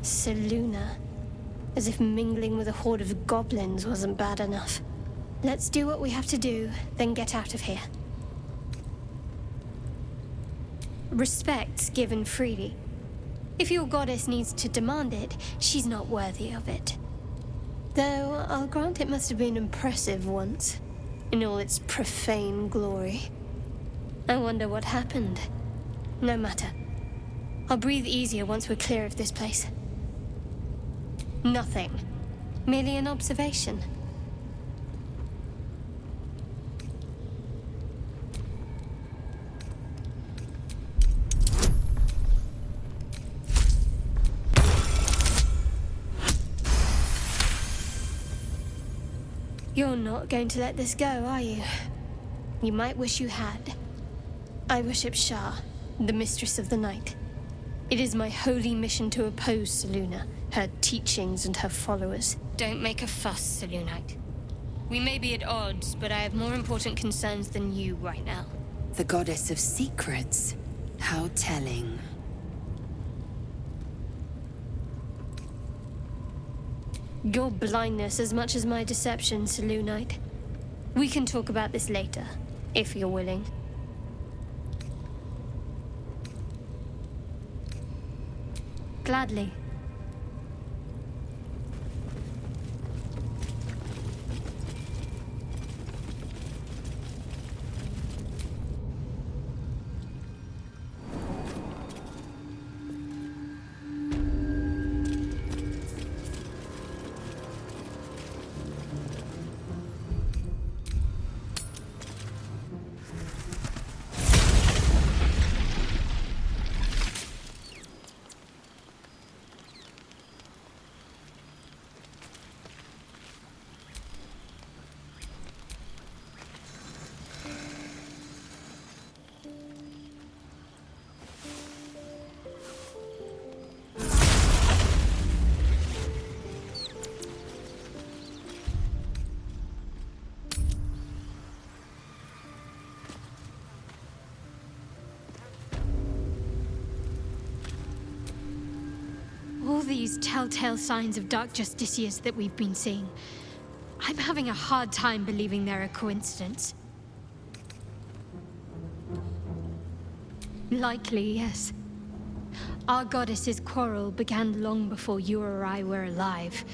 Selune. As if mingling with a horde of goblins wasn't bad enough. Let's do what we have to do, then get out of here. Respect's given freely. If your goddess needs to demand it, she's not worthy of it. Though, I'll grant it must have been impressive once, in all its profane glory. I wonder what happened. No matter. I'll breathe easier once we're clear of this place. Nothing. Merely an observation. You're not going to let this go, are you? You might wish you had. I worship Shah, the Mistress of the Night. It is my holy mission to oppose Selune, her teachings and her followers. Don't make a fuss, Selunite. We may be at odds, but I have more important concerns than you right now. The goddess of secrets. How telling. Your blindness as much as my deception, Selunite. We can talk about this later, if you're willing. Gladly. All these telltale signs of dark justicias that we've been seeing. I'm having a hard time believing they're a coincidence. Likely, yes. Our goddess's quarrel began long before you or I were alive.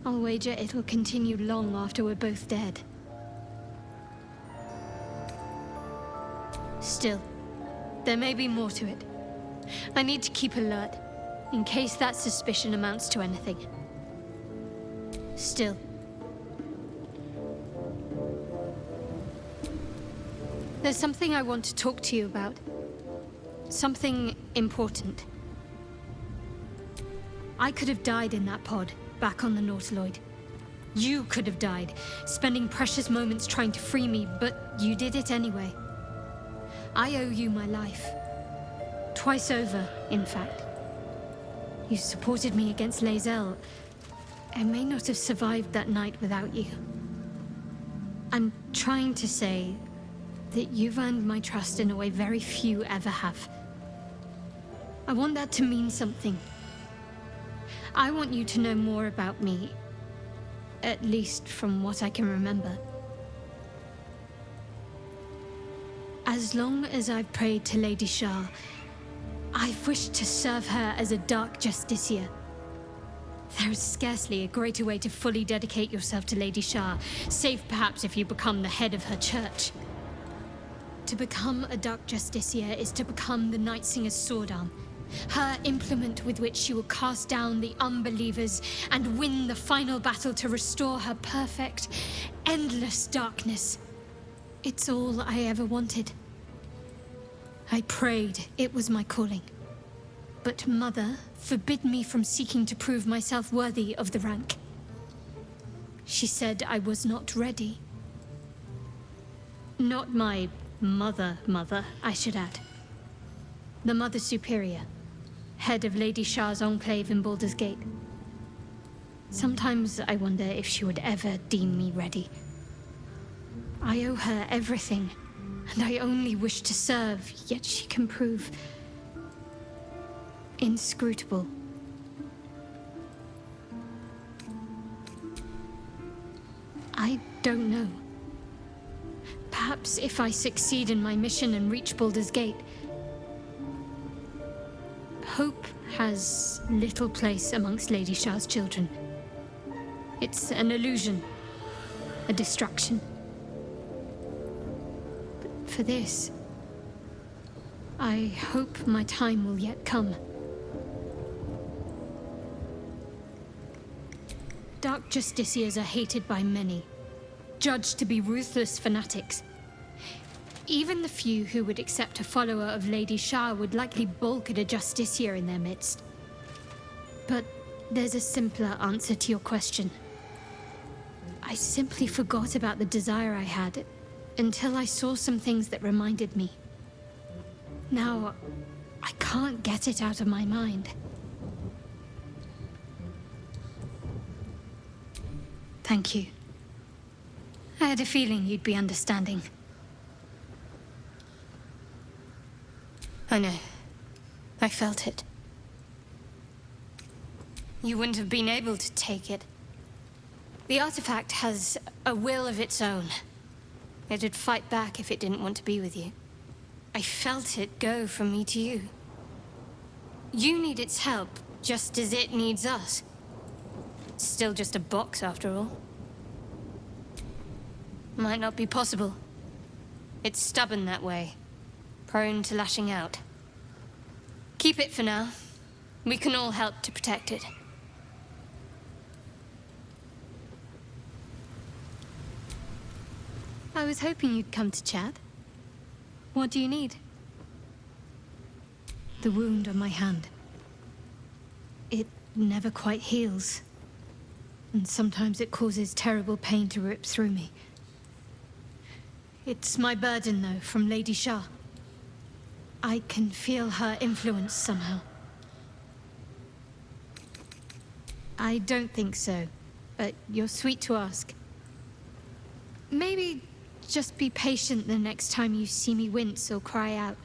I'll wager it'll continue long after we're both dead. Still, there may be more to it. I need to keep alert, in case that suspicion amounts to anything. Still. There's something I want to talk to you about. Something important. I could have died in that pod, back on the Nautiloid. You could have died, spending precious moments trying to free me, but you did it anyway. I owe you my life. Twice over, in fact. You supported me against Lae'zel. I may not have survived that night without you. I'm trying to say that you've earned my trust in a way very few ever have. I want that to mean something. I want you to know more about me, at least from what I can remember. As long as I've prayed to Lady Shah, I've wished to serve her as a dark justiciar. There is scarcely a greater way to fully dedicate yourself to Lady Shah, save perhaps if you become the head of her church. To become a dark justiciar is to become the Night Singer's sword arm, her implement with which she will cast down the unbelievers and win the final battle to restore her perfect, endless darkness. It's all I ever wanted. I prayed it was my calling. But Mother forbid me from seeking to prove myself worthy of the rank. She said I was not ready. Not my mother, I should add. The Mother Superior, head of Lady Shah's enclave in Baldur's Gate. Sometimes I wonder if she would ever deem me ready. I owe her everything, and I only wish to serve, yet she can prove inscrutable. I don't know. Perhaps if I succeed in my mission and reach Baldur's Gate. Hope has little place amongst Lady Shah's children. It's an illusion, a distraction. But for this, I hope my time will yet come. Dark Justiciars are hated by many, judged to be ruthless fanatics. Even the few who would accept a follower of Lady Shah would likely balk at a Justiciar in their midst. But there's a simpler answer to your question. I simply forgot about the desire I had until I saw some things that reminded me. Now, I can't get it out of my mind. Thank you. I had a feeling you'd be understanding. I know. I felt it. You wouldn't have been able to take it. The artifact has a will of its own. It'd fight back if it didn't want to be with you. I felt it go from me to you. You need its help, just as it needs us. It's still just a box, after all. Might not be possible. It's stubborn that way. Prone to lashing out. Keep it for now. We can all help to protect it. I was hoping you'd come to chat. What do you need? The wound on my hand. It never quite heals. And sometimes it causes terrible pain to rip through me. It's my burden, though, from Lady Shah. I can feel her influence somehow. I don't think so, but you're sweet to ask. Maybe just be patient the next time you see me wince or cry out.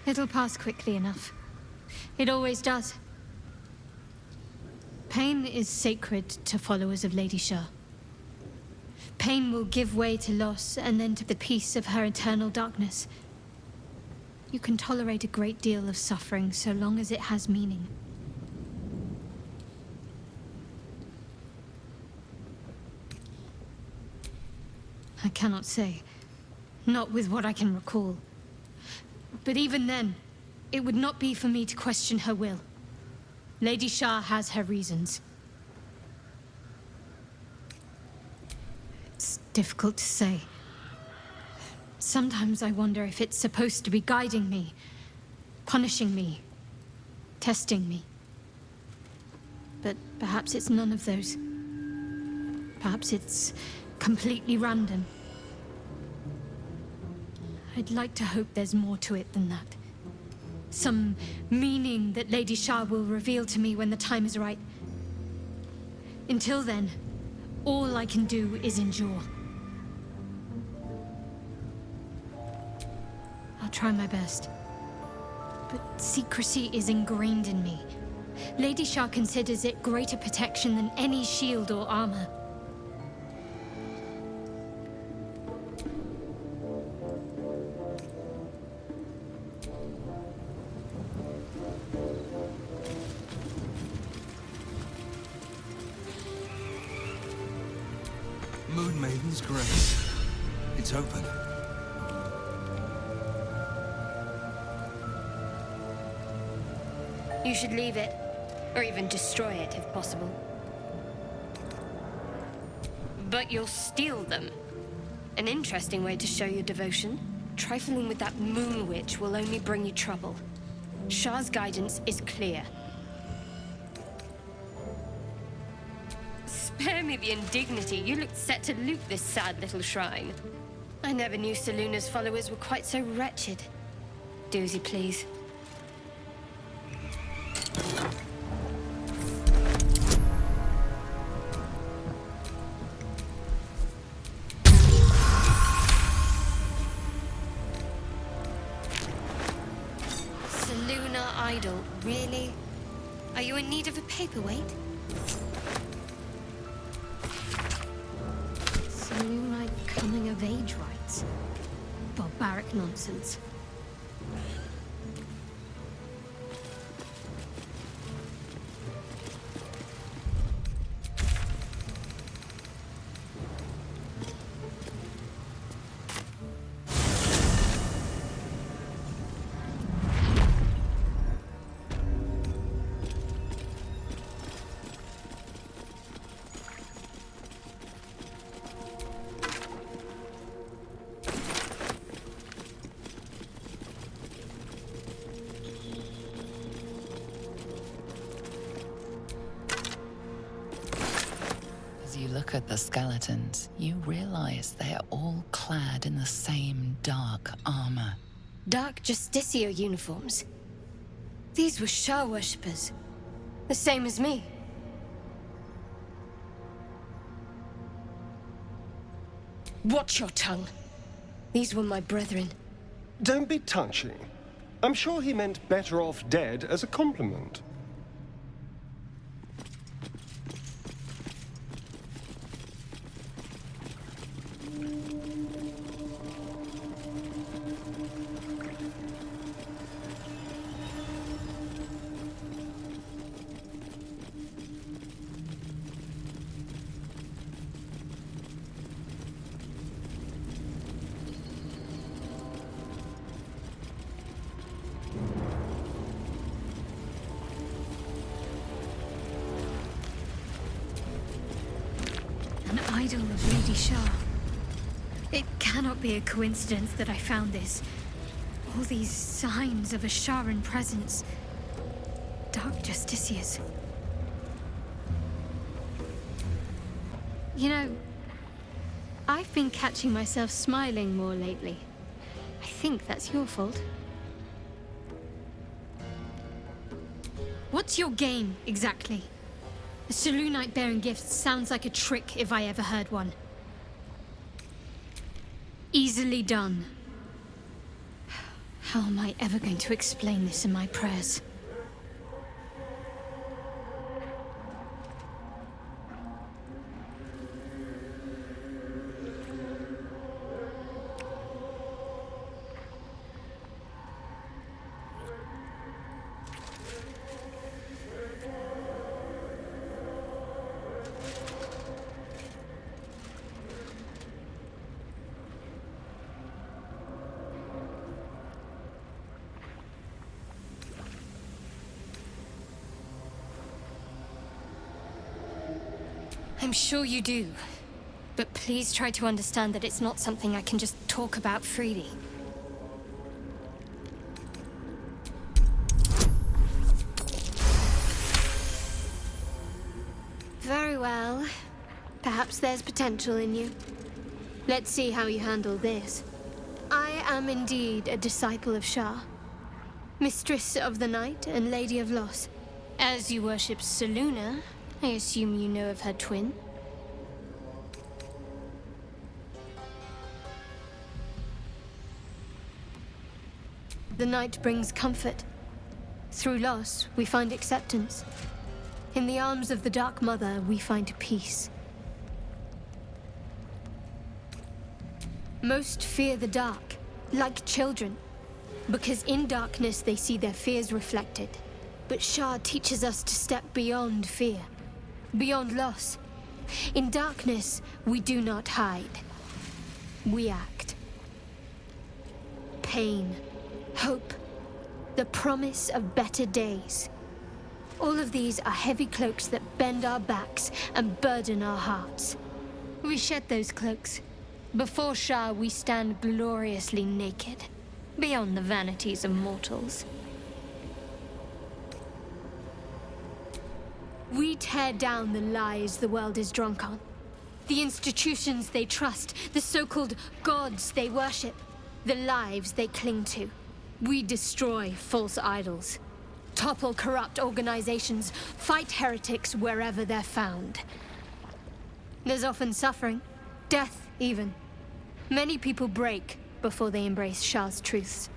It'll pass quickly enough. It always does. Pain is sacred to followers of Lady Shah. Pain will give way to loss and then to the peace of her eternal darkness. You can tolerate a great deal of suffering so long as it has meaning. I cannot say. Not with what I can recall. But even then, it would not be for me to question her will. Lady Shah has her reasons. It's difficult to say. Sometimes I wonder if it's supposed to be guiding me, punishing me, testing me. But perhaps it's none of those. Perhaps it's completely random. I'd like to hope there's more to it than that. Some meaning that Lady Shah will reveal to me when the time is right. Until then, all I can do is endure. I'll try my best. But secrecy is ingrained in me. Lady Shah considers it greater protection than any shield or armor. Moon Maiden's Grace. It's open. You should leave it, or even destroy it if possible. But you'll steal them. An interesting way to show your devotion. Trifling with that moon witch will only bring you trouble. Shah's guidance is clear. Spare me the indignity. You looked set to loot this sad little shrine. I never knew Selune's followers were quite so wretched. Do as you please. Selune idol, really? Are you in need of a paperweight? coming of age rites. Barbaric nonsense. As you look at the skeletons, you realize they are all clad in the same dark armor. Dark Justicia uniforms. These were Shah worshippers. The same as me. Watch your tongue. These were my brethren. Don't be touchy. I'm sure he meant better off dead as a compliment. An idol of Lady Shah. It cannot be a coincidence that I found this. All these signs of a Sharan presence. Dark Justicias. You know, I've been catching myself smiling more lately. I think that's your fault. What's your game, exactly? A Selunite bearing gifts sounds like a trick if I ever heard one. Easily done. How am I ever going to explain this in my prayers? I'm sure you do. But please try to understand that it's not something I can just talk about freely. Very well. Perhaps there's potential in you. Let's see how you handle this. I am indeed a disciple of Shah. Mistress of the Night and Lady of Loss. As you worship Selune, I assume you know of her twin? The night brings comfort. Through loss, we find acceptance. In the arms of the Dark Mother, we find peace. Most fear the dark, like children, because in darkness they see their fears reflected. But Shah teaches us to step beyond fear. Beyond loss. In darkness, we do not hide. We act. Pain, hope, the promise of better days. All of these are heavy cloaks that bend our backs and burden our hearts. We shed those cloaks. Before Shah, we stand gloriously naked, beyond the vanities of mortals. We tear down the lies the world is drunk on. The institutions they trust, the so-called gods they worship, the lives they cling to. We destroy false idols, topple corrupt organizations, fight heretics wherever they're found. There's often suffering, death even. Many people break before they embrace Shah's truths.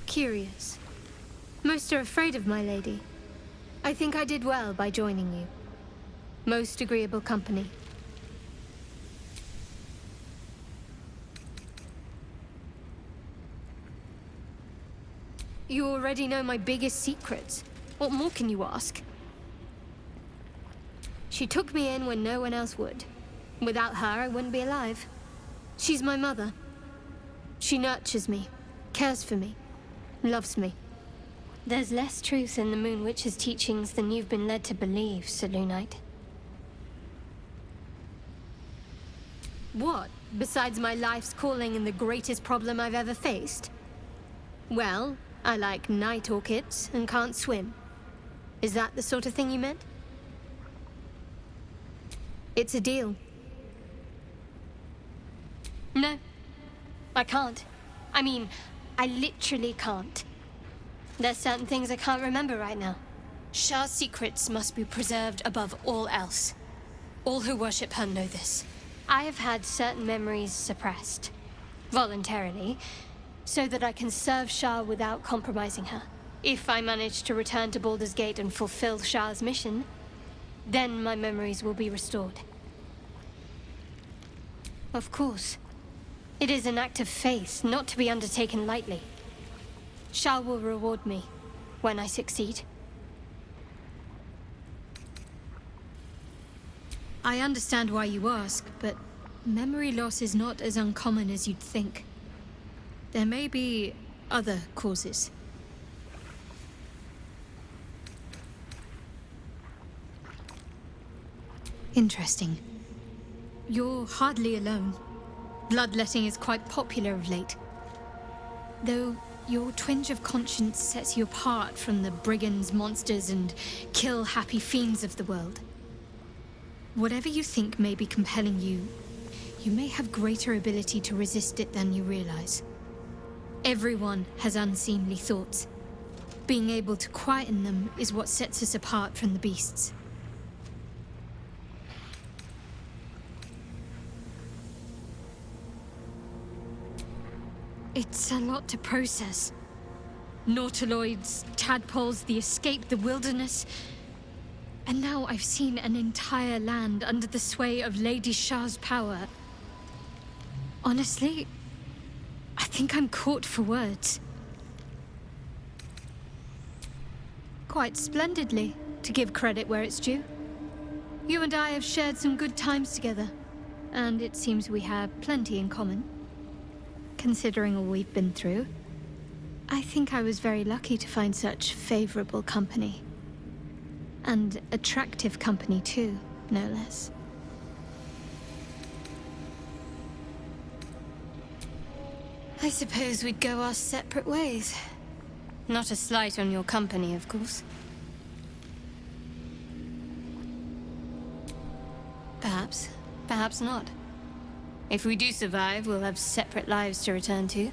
Curious. Most are afraid of my lady. I think I did well by joining you. Most agreeable company. You already know my biggest secrets. What more can you ask? She took me in when no one else would. Without her, I wouldn't be alive. She's my mother. She nurtures me, cares for me, loves me. There's less truth in the Moon Witch's teachings than you've been led to believe, Selunite. What, besides my life's calling and the greatest problem I've ever faced? Well, I like night orchids and can't swim. Is that the sort of thing you meant? It's a deal. No, I can't. I mean, I literally can't. There's certain things I can't remember right now. Shah's secrets must be preserved above all else. All who worship her know this. I have had certain memories suppressed, voluntarily, so that I can serve Shah without compromising her. If I manage to return to Baldur's Gate and fulfill Shah's mission, then my memories will be restored. Of course. It is an act of faith, not to be undertaken lightly. Shah will reward me when I succeed. I understand why you ask, but memory loss is not as uncommon as you'd think. There may be other causes. Interesting. You're hardly alone. Bloodletting is quite popular of late. Though your twinge of conscience sets you apart from the brigands, monsters, and kill-happy fiends of the world. Whatever you think may be compelling you, you may have greater ability to resist it than you realize. Everyone has unseemly thoughts. Being able to quieten them is what sets us apart from the beasts. It's a lot to process. Nautiloids, tadpoles, the escape, the wilderness. And now I've seen an entire land under the sway of Lady Shah's power. Honestly, I think I'm caught for words. Quite splendidly, to give credit where it's due. You and I have shared some good times together, and it seems we have plenty in common. Considering all we've been through, I think I was very lucky to find such favorable company. And attractive company too, no less. I suppose we'd go our separate ways. Not a slight on your company, of course. Perhaps. Perhaps not. If we do survive, we'll have separate lives to return to.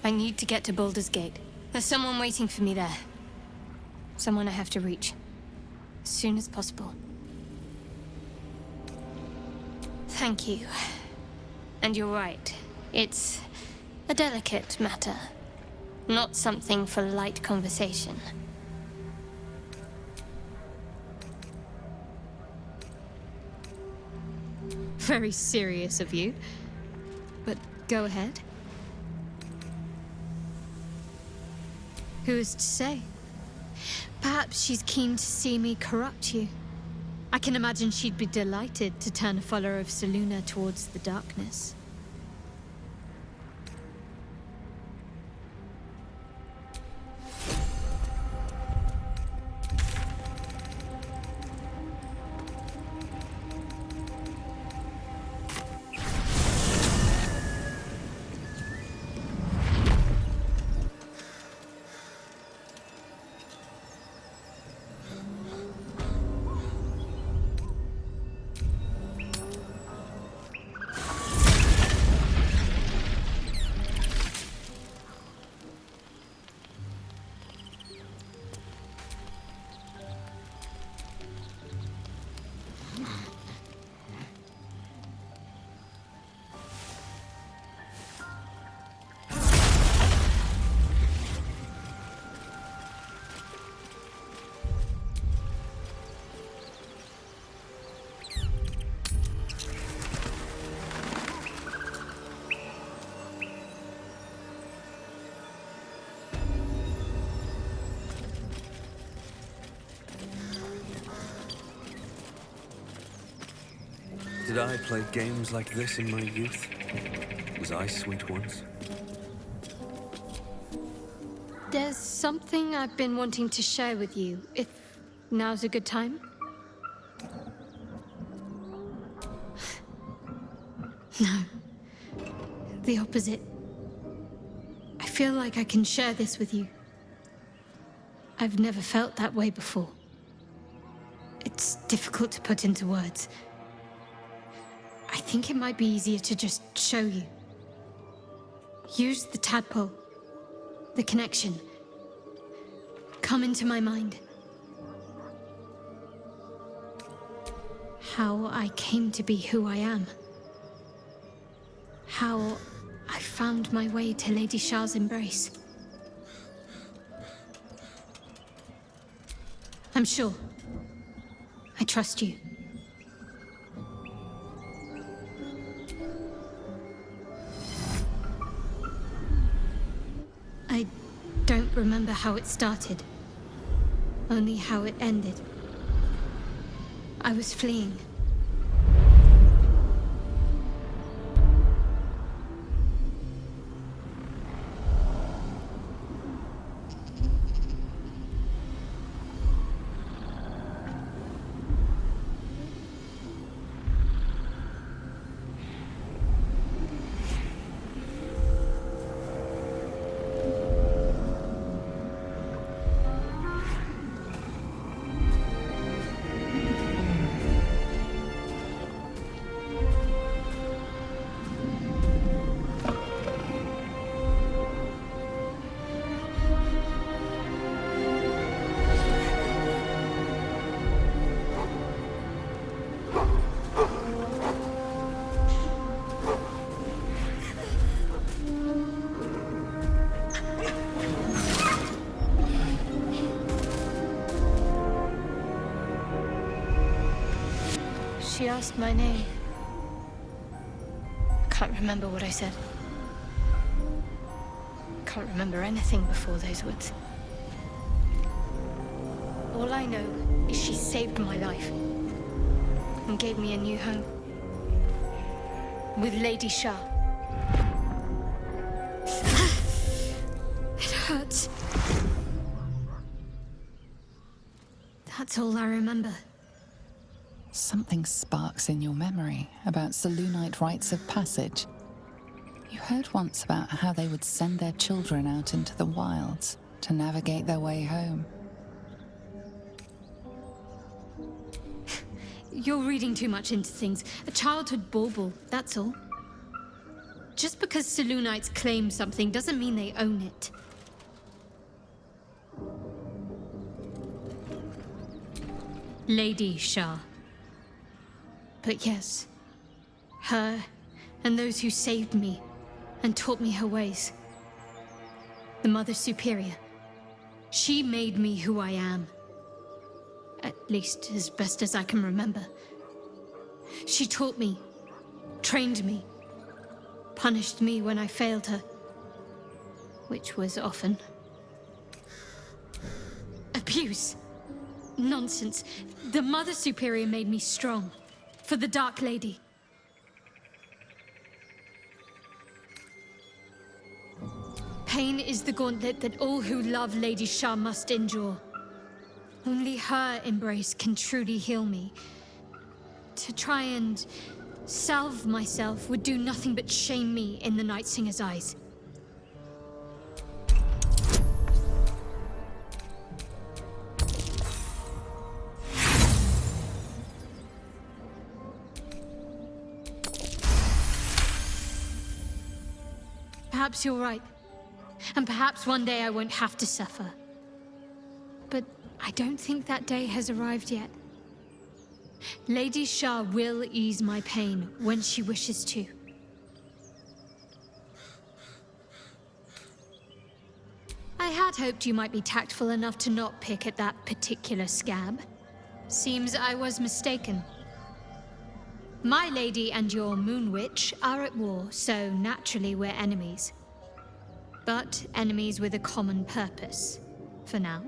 I need to get to Baldur's Gate. There's someone waiting for me there. Someone I have to reach. As soon as possible. Thank you. And you're right. It's a delicate matter. Not something for light conversation. Very serious of you. But go ahead. Who is to say? Perhaps she's keen to see me corrupt you. I can imagine she'd be delighted to turn a follower of Selune towards the darkness. Did I play games like this in my youth? Was I sweet once? There's something I've been wanting to share with you, if now's a good time. No. The opposite. I feel like I can share this with you. I've never felt that way before. It's difficult to put into words. I think it might be easier to just show you. Use the tadpole. The connection. Come into my mind. How I came to be who I am. How I found my way to Lady Shah's embrace. I'm sure. I trust you. I don't remember how it started. Only how it ended. I was fleeing. She asked my name. Can't remember what I said. Can't remember anything before those words. All I know is she saved my life and gave me a new home. With Lady Shah. It hurts. That's all I remember. Something sparks in your memory about Selunite rites of passage. You heard once about how they would send their children out into the wilds to navigate their way home. You're reading too much into things. A childhood bauble, that's all. Just because Selunites claim something doesn't mean they own it. Lady Shah. But yes, her and those who saved me and taught me her ways. The Mother Superior. She made me who I am. At least as best as I can remember. She taught me, trained me, punished me when I failed her. Which was often. Abuse. Nonsense. The Mother Superior made me strong. For the Dark Lady. Pain is the gauntlet that all who love Lady Shah must endure. Only her embrace can truly heal me. To try and salve myself would do nothing but shame me in the Night Singer's eyes. Perhaps you're right. And perhaps one day I won't have to suffer. But I don't think that day has arrived yet. Lady Shah will ease my pain when she wishes to. I had hoped you might be tactful enough to not pick at that particular scab. Seems I was mistaken. My lady and your Moon Witch are at war, so naturally we're enemies. But enemies with a common purpose, for now.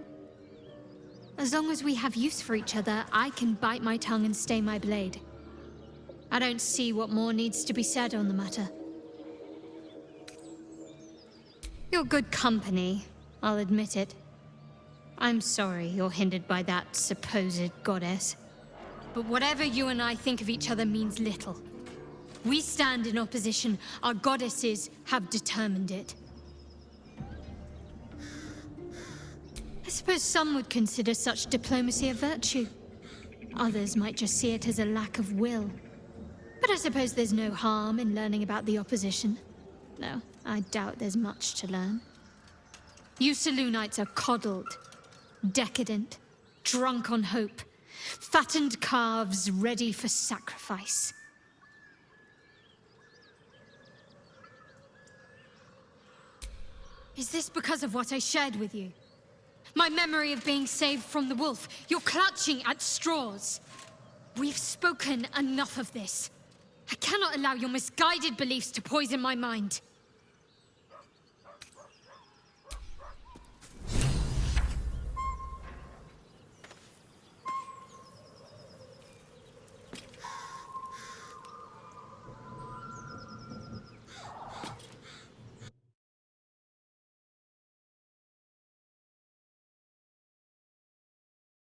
As long as we have use for each other, I can bite my tongue and stay my blade. I don't see what more needs to be said on the matter. You're good company, I'll admit it. I'm sorry you're hindered by that supposed goddess. But whatever you and I think of each other means little. We stand in opposition. Our goddesses have determined it. I suppose some would consider such diplomacy a virtue. Others might just see it as a lack of will. But I suppose there's no harm in learning about the opposition. No, I doubt there's much to learn. You Selunites are coddled, decadent, drunk on hope, fattened calves ready for sacrifice. Is this because of what I shared with you? My memory of being saved from the wolf. You're clutching at straws. We've spoken enough of this. I cannot allow your misguided beliefs to poison my mind.